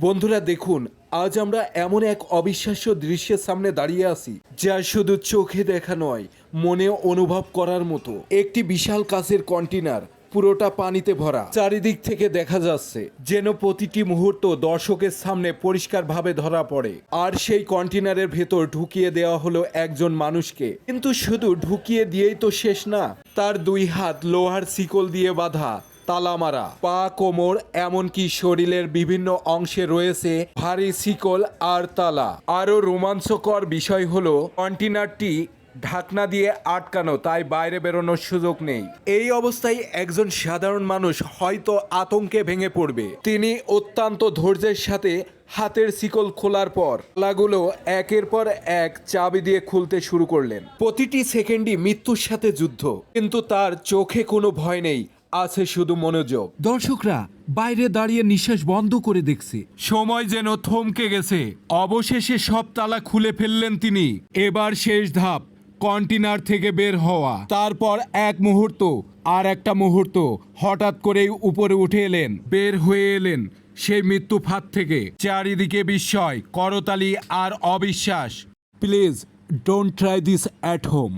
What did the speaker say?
বন্ধুরা দেখুন, আজ আমরা এমন এক অবিশ্বাস্য দৃশ্যের সামনে দাঁড়িয়ে আছি যা শুধু চোখে দেখা নয়, মনে অনুভব করার মতো। একটি বিশাল কাচের কন্টেনার, পুরোটা পানিতে ভরা। চারিদিক থেকে দেখা যাচ্ছে যেন প্রতিটি মুহূর্ত দর্শকের সামনে পরিষ্কারভাবে ধরা পড়ে। আর সেই কন্টেনারের ভেতর ঢুকিয়ে দেওয়া হলো একজন মানুষকে। কিন্তু শুধু ঢুকিয়ে দিয়েই তো শেষ না, তার দুই হাত লোহার শিকল দিয়ে বাঁধা, তালা মারা, পা, কোমর, এমনকি শরীরের বিভিন্ন অংশে রয়েছে ভারী শিকল আর তালা। আরও রোমাঞ্চকর বিষয় হলো কন্টেনারটি ঢাকনা দিয়ে আটকানো, তাই বাইরে বেরোনোর সুযোগ নেই। এই অবস্থায় একজন সাধারণ মানুষ হয়তো আতঙ্কে ভেঙে পড়বে। তিনি অত্যন্ত ধৈর্যের সাথে হাতের শিকল খোলার পর তালাগুলো একের পর এক চাবি দিয়ে খুলতে শুরু করলেন। প্রতিটি সেকেন্ডই মৃত্যুর সাথে যুদ্ধ, কিন্তু তার চোখে কোনো ভয় নেই, আছে শুধু মনোযোগ। দর্শকরা বাইরে দাঁড়িয়ে নিঃশ্বাস বন্ধ করে দেখছে। সময় যেন থমকে গেছে। অবশেষে সব তালা খুলে ফেললেন তিনি। এবার শেষ ধাপ, কন্টেনার থেকে বের হওয়া। তারপর এক মুহূর্ত, আর একটা মুহূর্ত, হঠাৎ করেই উপরে উঠে এলেন, বের হয়ে এলেন সেই মৃত্যু ফাঁদ থেকে। চারিদিকে বিস্ময়, করতালি আর অবিশ্বাস। Please don't try this at home.